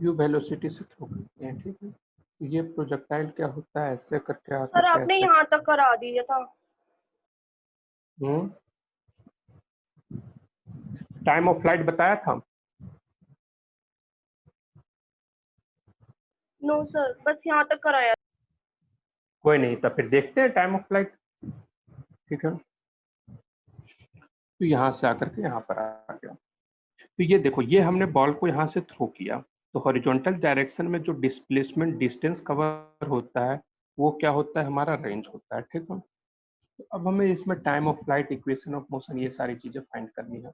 You velocity से throw करते हैं, ठीक है। तो ये प्रोजेक्टाइल क्या होता है, ऐसे करके आकर सर के आपने ऐसे। यहाँ तक करा दिया था। टाइम ऑफ फ्लाइट बताया था। नो सर, बस यहाँ तक कराया। कोई नहीं, तो फिर देखते हैं टाइम ऑफ फ्लाइट, ठीक है। तो यहाँ से आकर के यहाँ पर आ गया। तो ये देखो, ये हमने बॉल को यहाँ से थ्रो किया, तो हॉरिजॉन्टल डायरेक्शन में जो डिस्प्लेसमेंट डिस्टेंस कवर होता है वो क्या होता है, हमारा रेंज होता है, ठीक है। तो अब हमें इसमें time of flight, equation of motion, ये सारी चीजें फाइंड करनी है।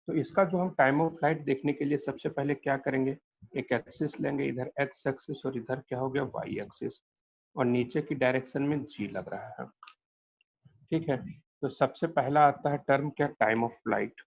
तो इसका जो हम टाइम ऑफ फ्लाइट देखने के लिए सबसे पहले क्या करेंगे, एक एक्सिस लेंगे, इधर एक्स एक्सिस और इधर क्या हो गया वाई एक्सिस, और नीचे की डायरेक्शन में जी लग रहा है, ठीक है। तो सबसे पहला आता है टर्म क्या, time of flight.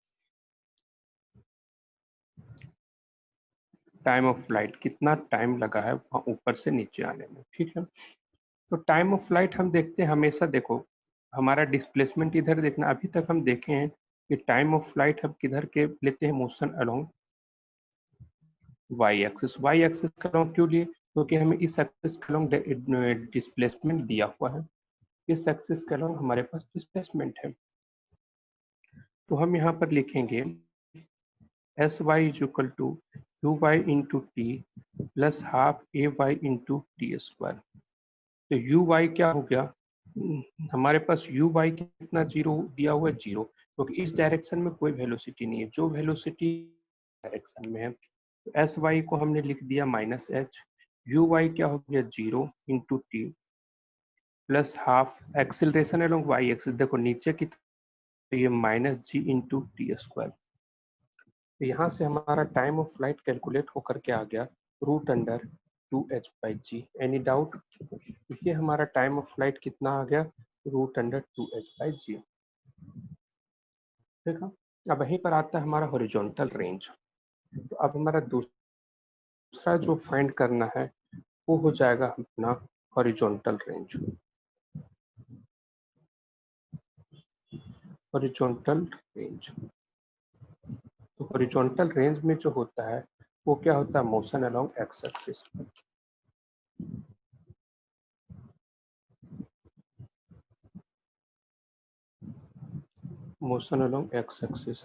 Time of flight, कितना टाइम लगा है वहाँ ऊपर से नीचे आने में, ठीक है। तो टाइम ऑफ फ्लाइट हम देखते हैं हमेशा, देखो हमारा डिस्प्लेसमेंट इधर देखना, अभी तक हम देखे हैं कि टाइम ऑफ फ्लाइट हम किधर के लेते हैं, motion along Y axis. Y axis का अलोंग क्यों लिए, क्योंकि हमें इस एक्सिस का अलोंग डिस्प्लेसमेंट दिया हुआ है, इस एक्सिस का अलोंग हमारे पास डिस्प्लेसमेंट है। तो हम यहाँ पर लिखेंगे S Y is equal to U Y into T plus half A Y into T square. तो यू वाई क्या हो गया, हमारे पास यू वाई कितना, जीरो दिया हुआ है, जीरो, क्योंकि इस डायरेक्शन में कोई वेलोसिटी नहीं है, जो वेलोसिटी डायरेक्शन में है। तो एस वाई को हमने लिख दिया माइनस एच, यू वाई क्या हो गया, zero into T plus half acceleration along Y axis, देखो नीचे की, तो ये minus G into T square. तो यहाँ से हमारा टाइम ऑफ फ्लाइट कैलकुलेट होकर के आ गया root under 2h/g। Any doubt, ये हमारा टाइम ऑफ फ्लाइट कितना आ गया, रूट अंडर 2h/g, ठीक है। अब वहीं पर आता है हमारा हॉरिजॉन्टल रेंज। तो अब हमारा दूसरा जो फाइंड करना है वो हो जाएगा अपना हॉरिजॉन्टल रेंज। हॉरिजॉन्टल रेंज, तो हॉरिजॉन्टल रेंज में जो होता है वो क्या होता है, motion along x axis. Motion along x axis,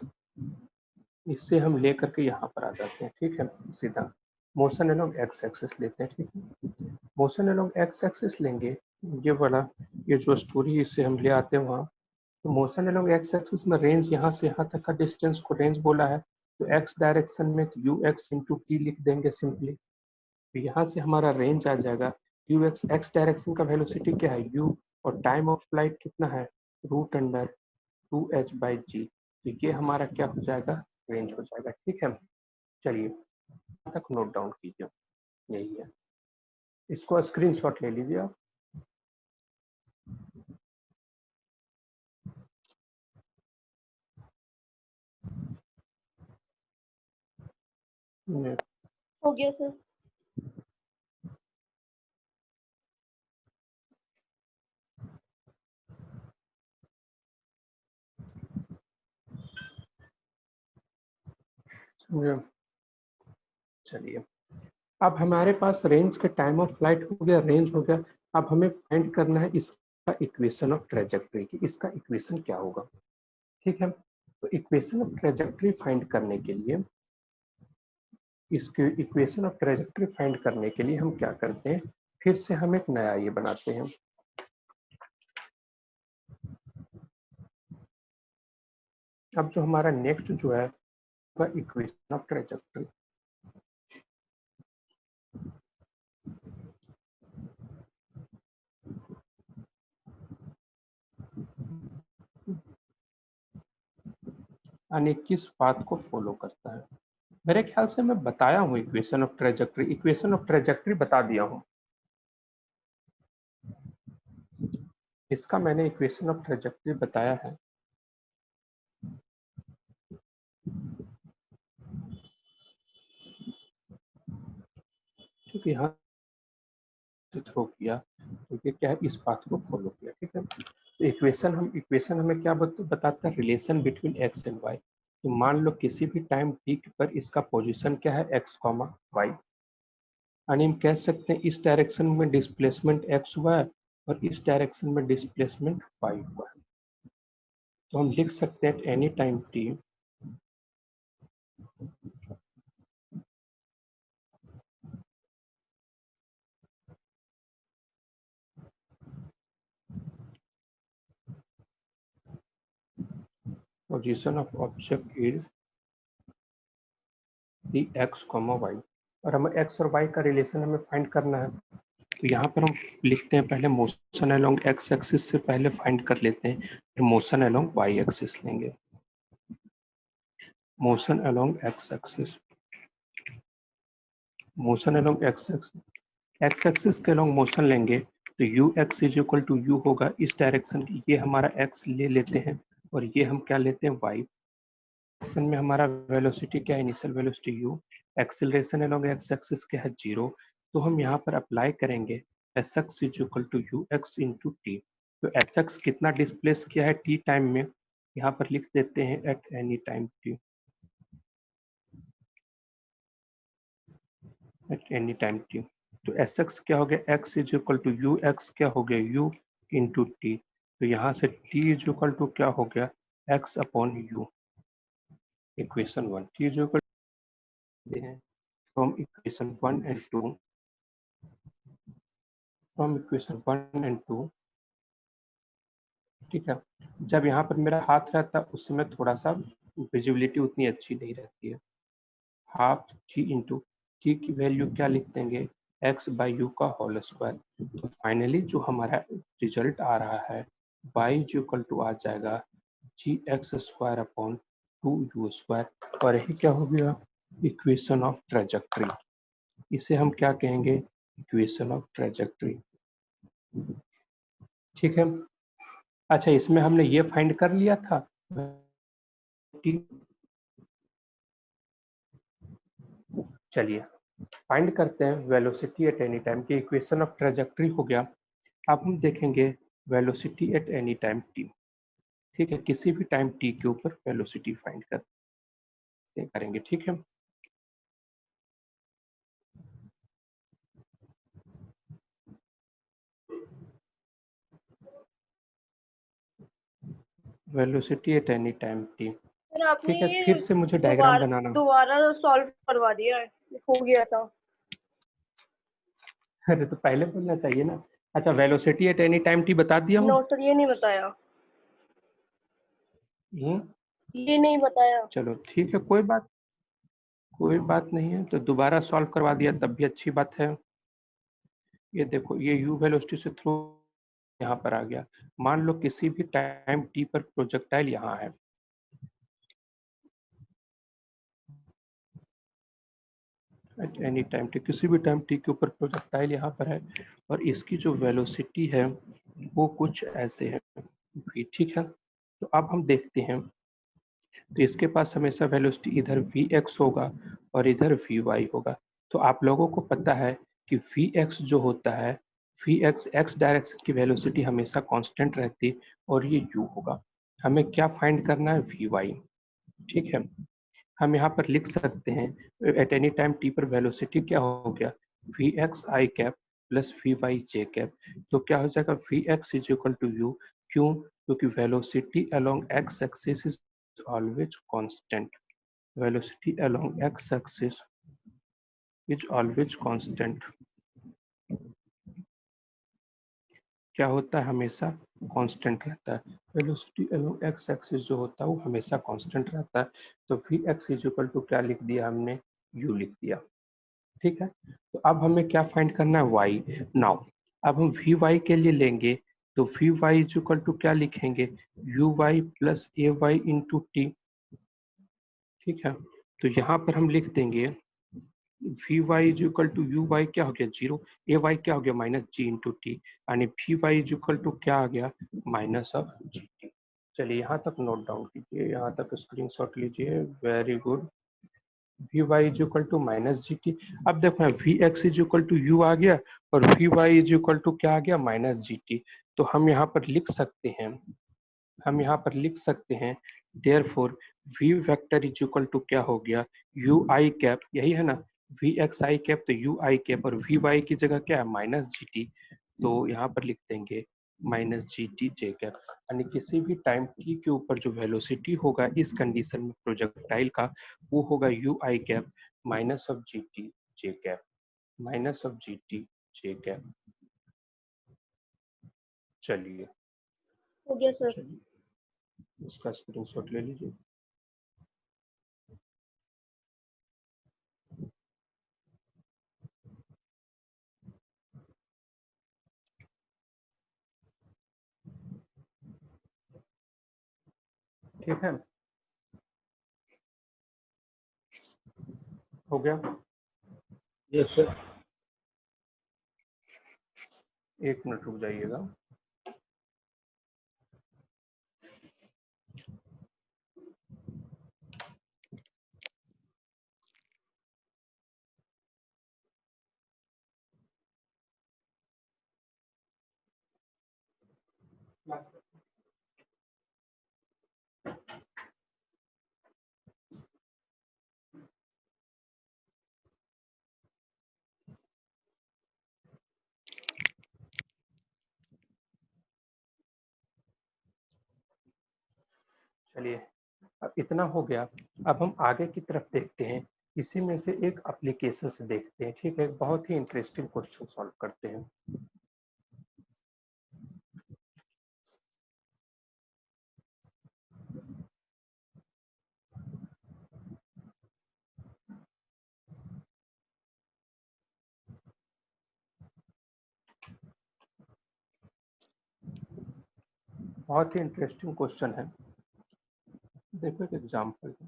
इससे हम लेकर के यहाँ पर आ जाते हैं, ठीक है। सीधा मोशन अलोंग एक्स एक्सिस लेते हैं, ठीक है। मोशन अलोंग एक्स एक्सिस लेंगे, ये वाला, ये जो स्टोरी इससे हम ले आते हैं वहाँ। तो मोशन अलोंग एक्स एक्सिस में रेंज यहाँ से यहाँ तक का डिस्टेंस को रेंज बोला है, तो एक्स डायरेक्शन में तो यू एक्स इंटू टी लिख देंगे सिंपली। तो यहाँ से हमारा रेंज आ जाएगा, यू एक्स, एक्स डायरेक्शन का वेलोसिटी क्या है यू, और टाइम ऑफ फ्लाइट कितना है, रूट अंडर 2h/g। तो ये हमारा क्या हो जाएगा, रेंज हो जाएगा, ठीक है। चलिए यहाँ तक नोट डाउन कीजिए, यही है, इसको स्क्रीनशॉट ले लीजिए आप। हो गया सर। चलिए, अब हमारे पास रेंज के टाइम ऑफ फ्लाइट हो गया, रेंज हो गया। अब हमें फाइंड करना है इसका इक्वेशन ऑफ ट्रेजेक्टरी की, इसका इक्वेशन क्या होगा, ठीक है। तो इक्वेशन ऑफ ट्रेजेक्टरी फाइंड करने के लिए, इसके इक्वेशन ऑफ ट्रेजेक्टरी फाइंड करने के लिए हम क्या करते हैं, फिर से हम एक नया ये बनाते हैं। अब जो हमारा नेक्स्ट जो है वह इक्वेशन ऑफ ट्रेजेक्टरी। यानी किस बात को फॉलो करता है, मेरे ख्याल से मैं बताया हूँ equation of trajectory, equation of trajectory बता दिया हूँ, इसका मैंने इक्वेशन ऑफ ट्रेजेक्टरी बताया है। क्योंकि यहाँ से थ्रो किया तो ये क्या है, इस बात को फॉलो किया, ठीक है। तो इक्वेशन हमें क्या बताता है, relation between X and Y. तो मान लो किसी भी टाइम टी पर इसका पोजीशन क्या है, एक्स कॉमा वाई, यानी हम कह सकते हैं इस डायरेक्शन में डिस्प्लेसमेंट एक्स हुआ है और इस डायरेक्शन में डिस्प्लेसमेंट वाई हुआ है। तो हम लिख सकते हैं any time T position of object is the X comma Y, और हमें एक्स और वाई का रिलेशन हमें फाइंड करना है। तो यहाँ पर हम लिखते हैं पहले मोशन अलोंग एक्स एक्सिस से पहले फाइंड कर लेते हैं, फिर मोशन अलोंग वाई एक्सिस लेंगे। Motion along x axis, motion along x axis के अलोंग मोशन लेंगे तो you X is equal to U होगा इस डायरेक्शन की, ये हमारा एक्स ले लेते हैं और ये हम क्या लेते हैं वाई। डायरेक्शन में हमारा वेलोसिटी क्या है, initial velocity U, acceleration along x axis क्या है 0। तो हम यहाँ पर अप्लाई करेंगे S x is equal to you x into T. तो एस एक्स कितना डिस्प्लेस किया है टी टाइम में, यहाँ पर लिख देते हैं at any time T, at any time T. तो एस एक्स क्या हो गया, X is equal to you x क्या हो गया यू इंटू टी। तो यहाँ से टी इज इक्वल टू क्या हो गया x upon you. Equation 1 T is equal from equation 1 and 2, from equation 1 and 2। ठीक है, जब यहाँ पर मेरा हाथ रहता है उस समय थोड़ा सा विजिबिलिटी उतनी अच्छी नहीं रहती है। हाफ जी इंटू टी की वैल्यू क्या लिख देंगे एक्स बाई यू का होल स्क्वायर। तो फाइनली जो हमारा रिजल्ट आ रहा है वाई इक्वल टू आ जाएगा G X square upon 2u square, और यही क्या हो गया इक्वेशन ऑफ ट्रेजेक्ट्री। इसे हम क्या कहेंगे इक्वेशन ऑफ ट्रेजेक्ट्री। ठीक है, अच्छा इसमें हमने ये फाइंड कर लिया था चलिए फाइंड करते हैं वेलोसिटी एट एनी टाइम की। इक्वेशन ऑफ ट्रेजेक्ट्री हो गया, अब हम देखेंगे velocity at any time T. ठीक है, किसी भी टाइम टी के ऊपर वेलोसिटी फाइंड करेंगे। ठीक है, velocity at any time T. Sir आपने ठीक है, ये फिर से मुझे डायग्राम दोबारा बनाना। दोबारा सॉल्व करवा दिया है, हो गया था। अरे तो पहले बोलना चाहिए ना। अच्छा velocity at any time T बता दिया हूँ। नो सर ये नहीं बताया, हम्म, ये नहीं बताया। चलो ठीक है, कोई बात नहीं है, तो दोबारा सॉल्व करवा दिया तब भी अच्छी बात है। ये देखो ये u वेलोसिटी से थ्रू यहाँ पर आ गया। मान लो किसी भी टाइम t पर प्रोजेक्टाइल यहाँ है, एट एनी टाइम t, किसी भी टाइम t के ऊपर प्रोजेक्टाइल यहाँ पर है और इसकी जो वेलोसिटी है वो कुछ ऐसे है v। ठीक है, तो अब हम देखते हैं, तो इसके पास हमेशा वेलोसिटी इधर vx होगा और इधर vy होगा। तो आप लोगों को पता है कि vx जो होता है, vx x डायरेक्शन की वेलोसिटी हमेशा कांस्टेंट रहती है और ये u होगा। हमें क्या फाइंड करना है vy। ठीक है, हम यहाँ पर लिख सकते हैं एट एनी टाइम t पर वेलोसिटी क्या हो गया vx i cap plus vy j cap. तो क्या हो जाएगा vx is equal to u, क्यों, क्योंकि velocity along x axis is always constant, velocity along x axis is always constant. क्या होता है हमेशा कांस्टेंट रहता है, वेलोसिटी अलोंग x एक्सिस जो होता है वो हमेशा कांस्टेंट रहता है। तो vx इज इक्वल टू क्या लिख दिया हमने u लिख दिया। ठीक है, तो अब हमें क्या फाइंड करना है y नाउ। अब हम vy के लिए लेंगे तो vy इज इक्वल टू क्या लिखेंगे uy plus ay into T. ठीक है, तो यहाँ पर हम लिख देंगे vy is equal to uy क्या हो गया 0, ay क्या हो गया माइनस जी इंटू टी, यानी vy इज इक्वल टू क्या आ गया माइनस ऑफ जी टी। चलिए यहाँ तक नोट डाउन कीजिए, यहाँ तक स्क्रीनशॉट लीजिए, very good. vy is equal to minus G T. अब देखो ना vx is equal to u आ गया और vy इज इक्वल टू क्या आ गया माइनस जी टी। तो हम यहाँ पर लिख सकते हैं, हम यहाँ पर लिख सकते हैं therefore v vector is equal to क्या हो गया u i कैप, यही है ना, वी एक्स आई कैप तो यू आई कैप, और वी वाई की जगह क्या है माइनस जी टी, तो यहाँ पर लिख देंगे minus G T J cap. यानी किसी भी टाइम टी के ऊपर जो वेलोसिटी होगा इस कंडीशन में प्रोजेक्टाइल का, वो होगा you I cap minus of ji T J cap, minus of ji T J cap. चलिए हो गया सर। चलिए इसका स्क्रीनशॉट ले लीजिए। ठीक है, हो गया। Yes sir. एक मिनट रुक जाइएगा। चलिए अब इतना हो गया। अब हम आगे की तरफ देखते हैं, इसी में से एक एप्लीकेशन से देखते हैं। ठीक है, बहुत ही इंटरेस्टिंग क्वेश्चन सॉल्व करते हैं। बहुत ही इंटरेस्टिंग क्वेश्चन है। देखो एक एग्जाम्पल है,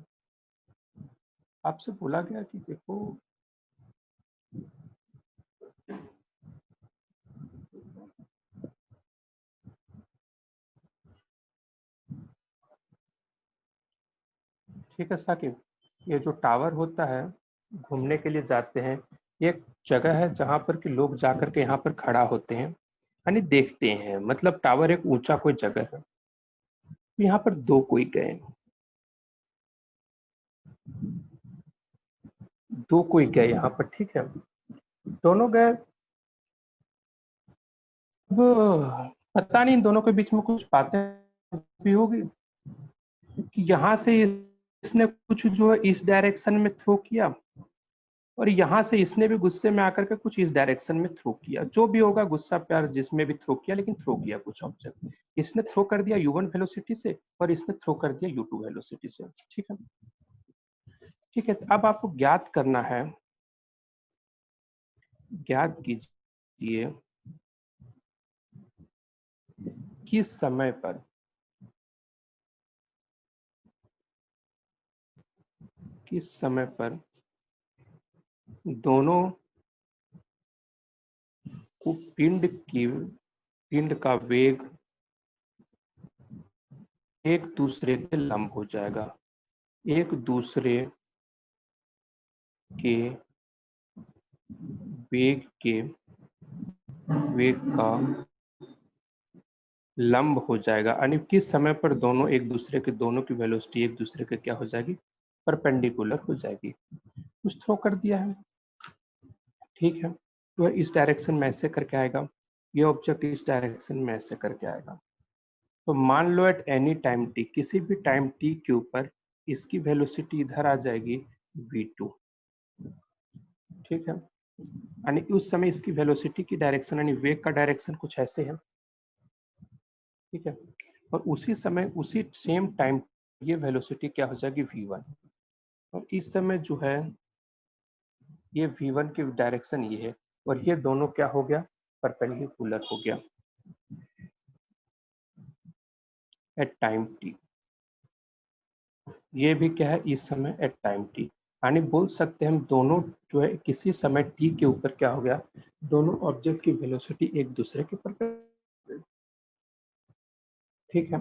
आपसे बोला गया कि देखो ठीक है साकिब, ये जो टावर होता है घूमने के लिए जाते हैं, एक जगह है जहां पर कि लोग जाकर के यहाँ पर खड़ा होते हैं, यानी देखते हैं, मतलब टावर एक ऊंचा कोई जगह है। यहाँ पर दो कोई गए, दो कोई गए यहाँ पर, ठीक है, दोनों गए। अब पता नहीं इन दोनों के बीच में कुछ बातें भी होगी कि यहाँ से इसने कुछ जो है इस डायरेक्शन में थ्रो किया, और यहाँ से इसने भी गुस्से में आकर के कुछ इस डायरेक्शन में थ्रो किया। जो भी होगा गुस्सा प्यार जिसमें भी थ्रो किया, लेकिन थ्रो किया कुछ ऑब्जेक्ट। इसने थ्रो कर दिया u1 वेलोसिटी से और इसने थ्रो कर दिया u2 वेलोसिटी से। ठीक है, ठीक है, अब आपको ज्ञात करना है, ज्ञात कीजिए किस समय पर दोनों को पिंड का वेग एक दूसरे के लंब हो जाएगा, एक दूसरे के वेग का लंब हो जाएगा। यानी किस समय पर दोनों एक दूसरे के, दोनों की वेलोसिटी एक दूसरे के क्या हो जाएगी, परपेंडिकुलर हो जाएगी। कुछ थ्रो कर दिया है, ठीक है, तो इस डायरेक्शन में ऐसे करके आएगा, ये ऑब्जेक्ट इस डायरेक्शन में ऐसे करके आएगा। तो मान लो एट एनी टाइम टी, किसी भी टाइम टी के ऊपर इसकी वेलोसिटी इधर आ जाएगी v2। ठीक है, यानी उस समय इसकी वेलोसिटी की डायरेक्शन यानी वेग का डायरेक्शन कुछ ऐसे है। ठीक है, और उसी समय उसी सेम टाइम ये वेलोसिटी क्या हो जाएगी v1, और इस समय जो है ये v1 की डायरेक्शन ये है, और ये दोनों क्या हो गया, परपेंडिकुलर हो गया एट टाइम टी। ये भी क्या है, इस समय एट टाइम टी, यानी बोल सकते हैं हम दोनों जो है किसी समय टी के ऊपर क्या हो गया, दोनों ऑब्जेक्ट की वेलोसिटी एक दूसरे के परपेंडिकुलर। ठीक है,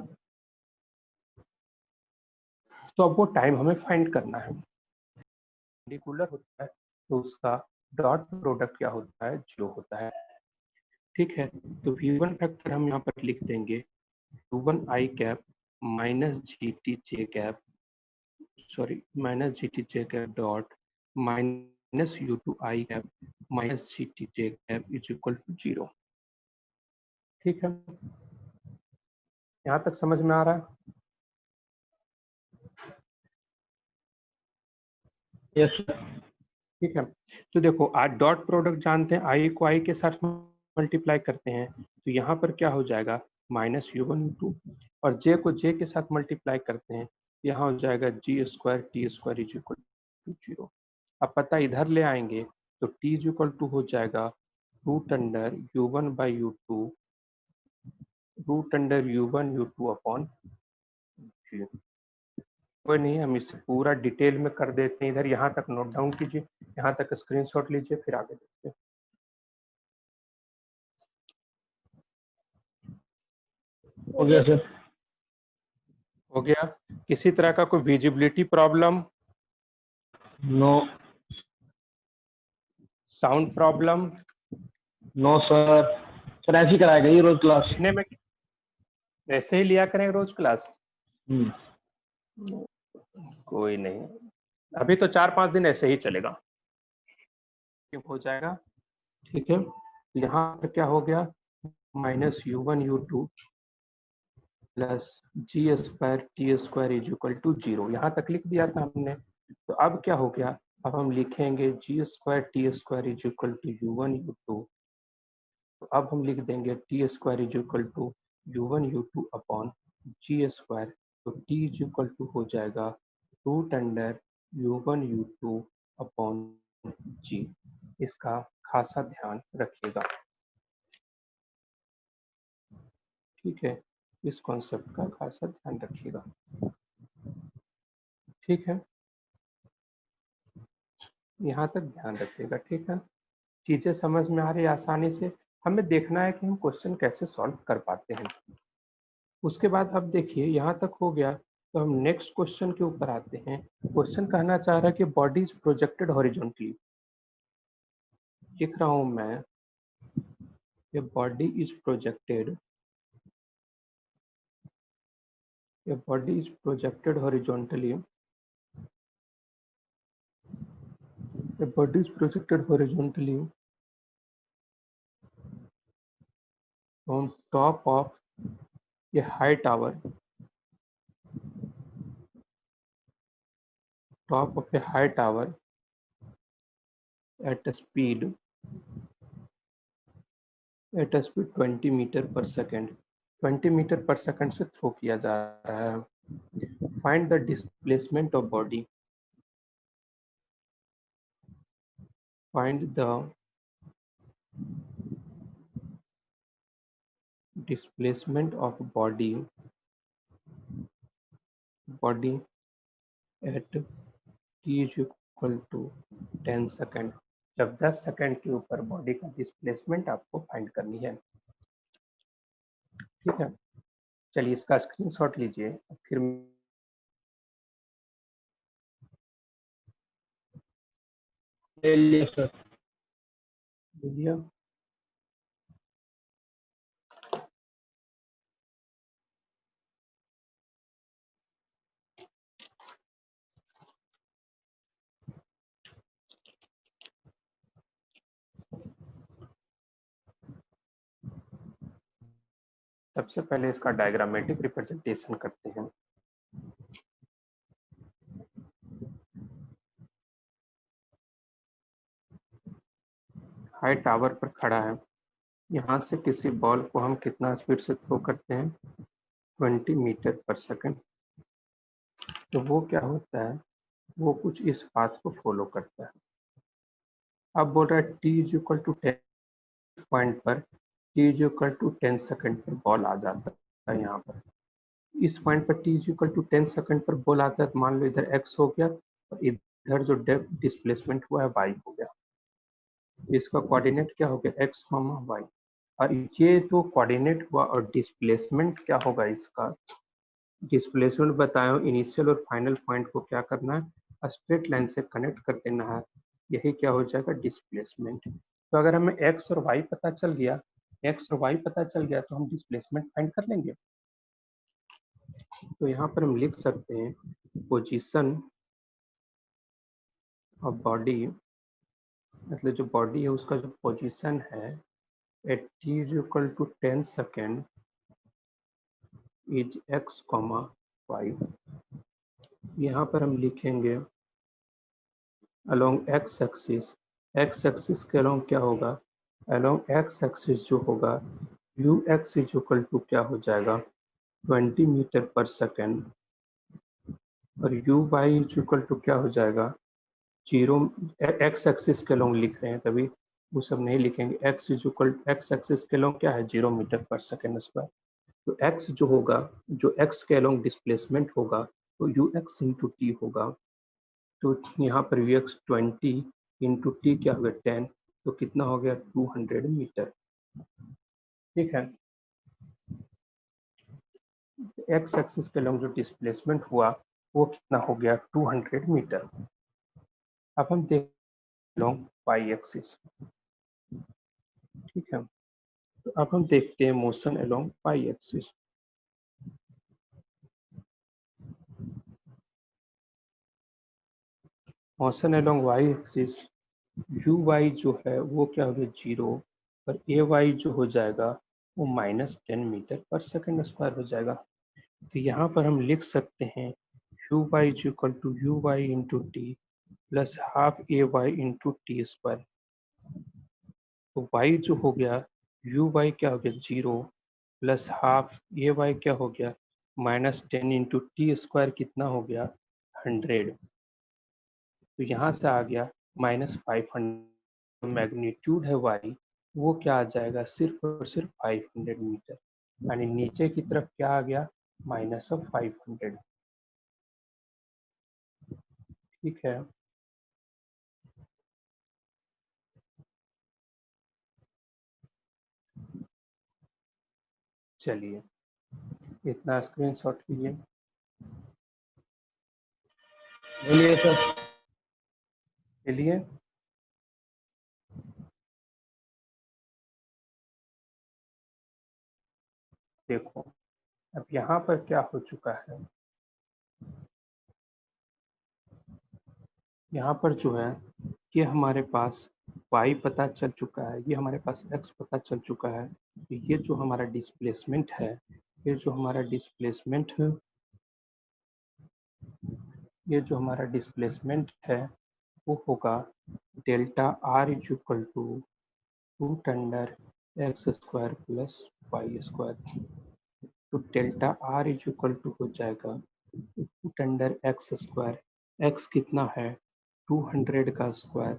तो अब वो टाइम हमें फाइंड करना है। परपेंडिकुलर होता है तो उसका डॉट प्रोडक्ट क्या होता है, जीरो होता है। ठीक है, तो v1 फैक्टर हम यहाँ पर लिख देंगे u1 I cap minus G T J cap, sorry minus G T J cap dot minus minus U two I cap minus G T J cap is equal to 0। ठीक है, यहाँ तक समझ में आ रहा है? Yes sir. ठीक है, तो देखो आज डॉट प्रोडक्ट जानते हैं, आई को आई के साथ मल्टीप्लाई करते हैं तो यहाँ पर क्या हो जाएगा माइनस यू वन टू, और जे को जे के साथ मल्टीप्लाई करते हैं, यहाँ हो जाएगा G square T square is equal to 0। अब पता इधर ले आएंगे तो टी इज इक्वल टू हो जाएगा root under U one by U two, root under U one U two upon G. कोई नहीं, हम इसे पूरा डिटेल में कर देते हैं, इधर यहाँ तक नोट डाउन कीजिए, यहाँ तक स्क्रीनशॉट लीजिए, फिर आगे देखते हैं। हो गया सर। हो गया? किसी तरह का कोई visibility problem, no. Sound problem? No sir. Sir ऐसे ही कराया गई रोज क्लास। लिखने में ऐसे ही लिया करें रोज क्लास? कोई नहीं, अभी तो 4-5 दिन ऐसे ही चलेगा, हो जाएगा। ठीक है, यहाँ पर क्या हो गया minus U one U two plus G square T square is equal to 0, यहाँ तक लिख दिया था हमने। तो अब क्या हो गया, अब हम लिखेंगे G square T square is equal to U one U two, तो अब हम लिख देंगे T square is equal to U one U two upon G square, तो टी इज इक्वल टू हो जाएगा root under U one U two upon G. इसका खासा ध्यान रखिएगा, ठीक है, इस कॉन्सेप्ट का खासा ध्यान रखिएगा। ठीक है, यहाँ तक ध्यान रखिएगा। ठीक है, चीजें समझ में आ रही है आसानी से, हमें देखना है कि हम क्वेश्चन कैसे सॉल्व कर पाते हैं। उसके बाद अब देखिए यहाँ तक हो गया, तो हम नेक्स्ट क्वेश्चन के ऊपर आते हैं। क्वेश्चन कहना चाह रहा है कि बॉडी इज प्रोजेक्टेड हॉरिजॉन्टली, लिख रहा हूं मैं, ये बॉडी इज प्रोजेक्टेड, ये बॉडी इज प्रोजेक्टेड हॉरिजॉन्टली, ये body is projected horizontally on top of a high tower, top of a high tower at a speed 20 metre per second, 20 metre per second से throw किया जा रहा है। Find the displacement of body, find the displacement of body, body at T is equal to 10 second, जब 10 second के ऊपर body का displacement आपको फाइंड करनी है। ठीक है, चलिए इसका स्क्रीनशॉट लीजिए, फिर ले लिया सर। लीजिए। सबसे पहले इसका डायग्रामेटिक रिप्रेजेंटेशन करते हैं। हाई टावर पर खड़ा है, यहाँ से किसी बॉल को हम कितना स्पीड से थ्रो करते हैं 20 मीटर पर सेकंड, तो वो क्या होता है, वो कुछ इस पाथ को फॉलो करता है। अब बोल रहा है T is equal to 10 point पर, T is equal to 10 second पर बॉल आ जाता है। यहाँ पर इस पॉइंट पर T is equal to 10 second पर बॉल आता है, तो मान लो इधर एक्स हो गया और इधर जो डिस्प्लेसमेंट हुआ है वाई हो गया। इसका कोऑर्डिनेट क्या हो गया एक्स वाई, और ये जो कोऑर्डिनेट हुआ और डिस्प्लेसमेंट क्या होगा, इसका डिस्प्लेसमेंट बताया इनिशियल और फाइनल पॉइंट को क्या करना है स्ट्रेट लाइन से कनेक्ट कर देना है, यही क्या हो जाएगा डिस्प्लेसमेंट। तो अगर हमें एक्स और वाई पता चल गया, एक्स और वाई पता चल गया तो हम डिस्प्लेसमेंट फाइंड कर लेंगे। तो यहाँ पर हम लिख सकते हैं पोजीशन ऑफ बॉडी मतलब जो बॉडी है उसका जो पोजीशन है at t is equal to 10 second is x, 5। यहाँ पर हम लिखेंगे along x axis, x axis के अलोंग क्या होगा, अलोंग x एक्सिस जो होगा ux इज इक्वल टू क्या हो जाएगा 20 मीटर पर सेकेंड, और uy इज इक्वल टू क्या हो जाएगा 0, x एक्सिस के अलोंग लिख रहे हैं तभी वो सब नहीं लिखेंगे, x is equal x axis के अलोंग क्या है 0 मीटर पर सेकेंड स्क्वायर। तो x जो होगा, जो x के अलोंग डिस्प्लेसमेंट होगा तो ux इंटू टी होगा। तो यहाँ पर ux 20 इंटू टी क्या होगा 10, तो कितना हो गया 200 मीटर। ठीक है, x एक्सिस के अलोंग जो डिस्प्लेसमेंट हुआ वो कितना हो गया 200 मीटर। अब हम देख अलोंग y एक्सिस। ठीक है, तो अब हम देखते हैं motion along y axis. Motion along y axis uy जो है वो क्या हो गया 0, और ay जो हो जाएगा वो -10 मीटर पर सेकेंड स्क्वायर हो जाएगा। तो यहाँ पर हम लिख सकते हैं uy is equal to uy into T plus half ay into T square. तो y जो हो गया uy क्या हो गया 0 प्लस हाफ ay क्या हो गया -10 इंटू टी स्क्वायर कितना हो गया 100। तो यहाँ से आ गया -500, मैग्नीट्यूड है y वो क्या आ जाएगा सिर्फ और सिर्फ 500 मीटर, यानी नीचे की तरफ क्या आ गया -500। ठीक है, चलिए इतना स्क्रीनशॉट लीजिए। बोलिए सर। चलिए देखो, अब यहाँ पर क्या हो चुका है, यहाँ पर जो है ये हमारे पास y पता चल चुका है, ये हमारे पास x पता चल चुका है। तो ये जो हमारा डिस्प्लेसमेंट है, ये जो हमारा डिस्प्लेसमेंट है, ये जो हमारा डिस्प्लेसमेंट है वो होगा delta r is equal to root under X square plus Y square. तो delta r is equal to हो जाएगा root under X square, x कितना है 200 का स्क्वायर,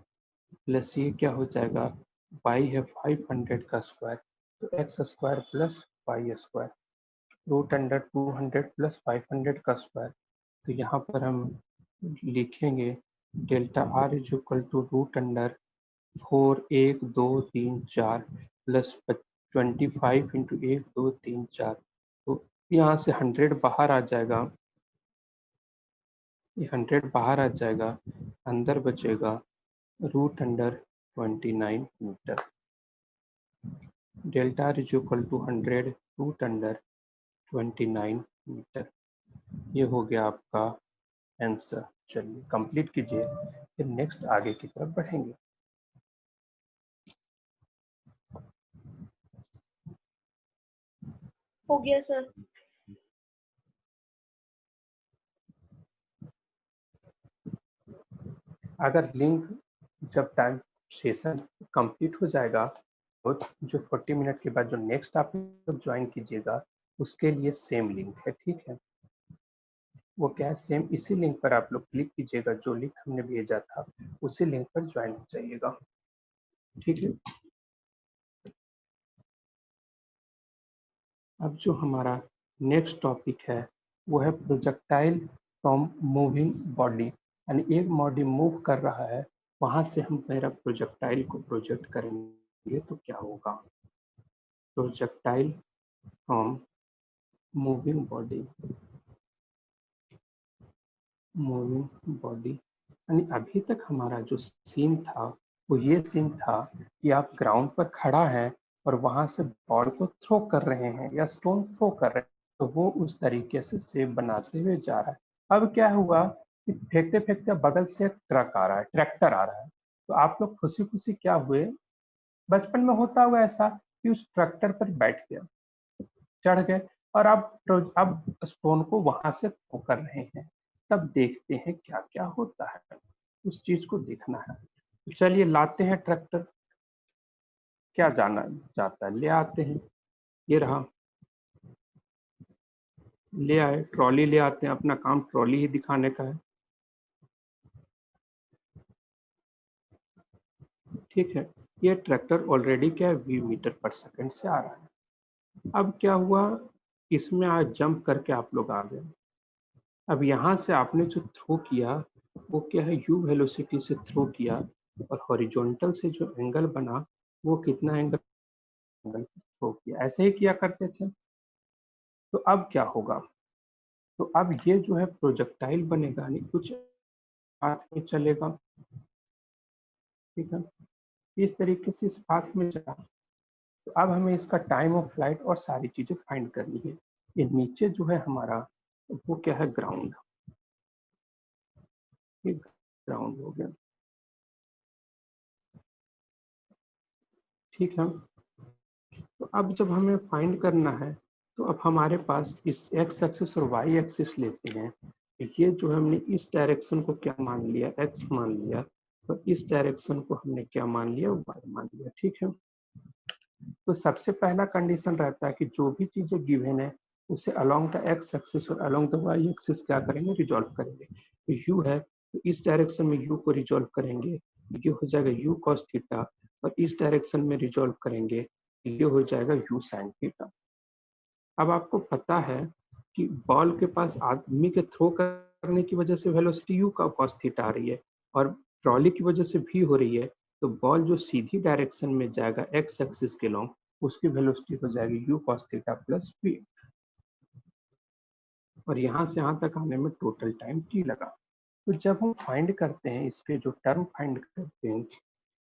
प्लस ये क्या हो जाएगा y है 500 का स्क्वायर, तो x square plus Y square, root under 200 plus 500 का स्क्वायर। तो यहाँ पर हम लिखेंगे delta r is equal to root under 4 1 2 3 4 plus 25 into 1 2 3 4। तो यहाँ से 100 बाहर आ जाएगा, ये 100 बाहर आ जाएगा, अंदर बचेगा root under 29 metre. Delta r is equal to 100 root under 29 metre. ये हो गया आपका आंसर। चलिए कंप्लीट कीजिए, फिर नेक्स्ट आगे की तरफ बढ़ेंगे। हो गया सर। अगर लिंक जब टाइम सेशन कंप्लीट हो जाएगा तो जो 40 मिनट के बाद जो नेक्स्ट आप लोग ज्वाइन कीजिएगा उसके लिए सेम लिंक है। ठीक है, वो क्या है सेम इसी लिंक पर आप लोग क्लिक कीजिएगा, जो लिंक हमने भेजा था उसी लिंक पर ज्वाइन हो जाइएगा। ठीक है, अब जो हमारा नेक्स्ट टॉपिक है वो है प्रोजेक्टाइल फ्रॉम मूविंग बॉडी, यानी एक बॉडी मूव कर रहा है वहां से हम मेरा प्रोजेक्टाइल को प्रोजेक्ट करेंगे तो क्या होगा। Projectile from moving body, moving body यानी अभी तक हमारा जो सीन था वो ये सीन था कि आप ग्राउंड पर खड़ा है और वहां से बॉल को थ्रो कर रहे हैं या स्टोन थ्रो कर रहे हैं, तो वो उस तरीके से सेव बनाते हुए जा रहा है। अब क्या हुआ कि फेंकते फेंकते बगल से एक ट्रक आ रहा है, ट्रैक्टर आ रहा है, तो आप लोग खुशी खुशी क्या हुए, बचपन में होता होगा ऐसा कि उस ट्रैक्टर पर बैठ गया, चढ़ गए, और अब स्टोन को वहां से थ्रो कर रहे हैं। तब देखते हैं क्या क्या होता है, उस चीज को देखना है। तो चलिए लाते हैं ट्रैक्टर, क्या जाना जाता है, ले आते हैं। ये रहा, ले आए, ट्रॉली ले आते हैं, अपना काम ट्रॉली ही दिखाने का है। ठीक है, ये ट्रैक्टर ऑलरेडी क्या है, 20 मीटर पर सेकंड से आ रहा है। अब क्या हुआ, इसमें आज जंप करके आप लोग आ गए। अब यहाँ से आपने जो थ्रो किया वो क्या है, यू वेलोसिटी से थ्रो किया, और हॉरिजॉन्टल से जो एंगल बना वो कितना एंगल थ्रो किया, ऐसे ही किया करते थे। तो अब क्या होगा, तो अब ये जो है प्रोजेक्टाइल बनेगा, यानी कुछ पाथ में चलेगा। ठीक है, इस तरीके से इस पाथ में चला। तो अब हमें इसका टाइम ऑफ फ्लाइट और सारी चीजें फाइंड करनी है। ये नीचे जो है हमारा, वो क्या है, ग्राउंड। ये ग्राउंड हो गया। ठीक है, तो अब जब हमें फाइंड करना है, तो अब हमारे पास इस एक्स एक्सिस और वाई एक्सिस लेते हैं। ये जो हमने इस डायरेक्शन को क्या मान लिया, एक्स मान लिया, और इस डायरेक्शन को हमने क्या मान लिया, वाई मान लिया। ठीक है, तो सबसे पहला कंडीशन रहता है कि जो भी चीजें गिवन है उसे अलोंग द एक्स एक्सिस और अलोंग द वाई एक्सिस क्या करेंगे, रिजॉल्व करेंगे। तो यू है, तो इस डायरेक्शन में यू को रिजॉल्व करेंगे, ये हो जाएगा यू कॉस थीटा, और इस डायरेक्शन में रिजॉल्व करेंगे, ये हो जाएगा यू साइन थीटा। अब आपको पता है कि बॉल के पास आदमी के थ्रो करने की वजह से वेलोसिटी यू का कॉस थीटा आ रही है, और ट्रॉली की वजह से भी हो रही है। तो बॉल जो सीधी डायरेक्शन में जाएगा एक्स एक्सिस के लॉन्ग, उसकी वेलोसिटी हो जाएगी u cos theta plus v, और यहाँ से यहाँ तक आने में टोटल टाइम टी लगा। तो जब हम फाइंड करते हैं, इस पे जो टर्म फाइंड करते हैं,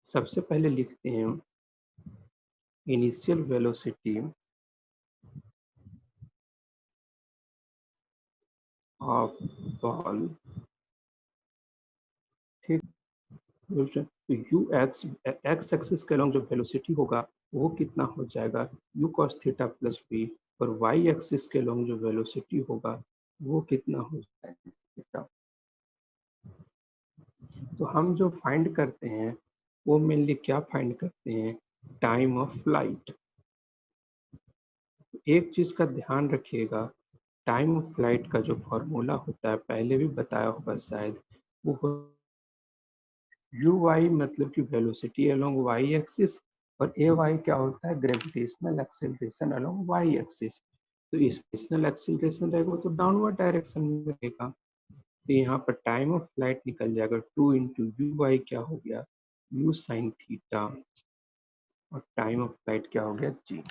सबसे पहले लिखते हैं इनिशियल वेलोसिटी ऑफ बॉल। ठीक, तो यू एक्स एक्स एक्सिस के अलॉन्ग जो वेलोसिटी होगा वो कितना हो जाएगा, u cos theta plus v, और वाई एक्सिस के अलॉन्ग जो वेलोसिटी होगा वो कितना हो जाएगा थीटा। तो हम जो फाइंड करते हैं वो मेनली क्या फाइंड करते हैं, टाइम ऑफ फ्लाइट। एक चीज का ध्यान रखिएगा, टाइम ऑफ फ्लाइट का जो फॉर्मूला होता है, पहले भी बताया होगा शायद, वो यू वाई मतलब कि वेलोसिटी अलोंग वाई एक्सिस, और ए वाई क्या होता है, gravitational acceleration along Y axis. तो स्पेशनल एक्सेलरेशन रहेगा तो डाउनवर्ड डायरेक्शन में रहेगा। तो यहाँ पर टाइम ऑफ फ्लाइट निकल जाएगा 2 इंटू यू वाई, क्या हो गया, यू साइन थीटा, और टाइम ऑफ फ्लाइट क्या हो गया, जी।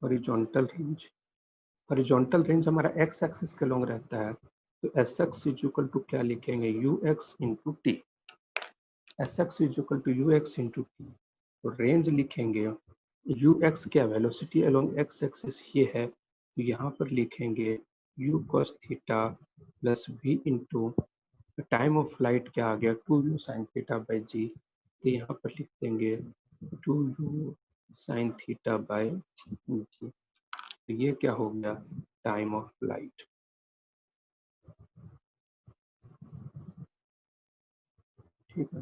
हॉरिजॉन्टल रेंज, हॉरिजॉन्टल रेंज हमारा एक्स एक्सिस के लॉन्ग रहता है। तो S x is equal to क्या लिखेंगे, u x into t. S x is equal to you x into T. तो रेंज लिखेंगे, यू एक्स क्या, वेलोसिटी अलोंग एक्स एक्सिस ये है, तो यहाँ पर लिखेंगे u cos theta plus v into time of flight क्या आ गया, 2u साइन थीटा बाई जी। तो यहाँ पर लिख देंगे 2u साइन थीटा बाई जी। तो ये क्या हो गया, टाइम ऑफ फ्लाइट। ठीक है,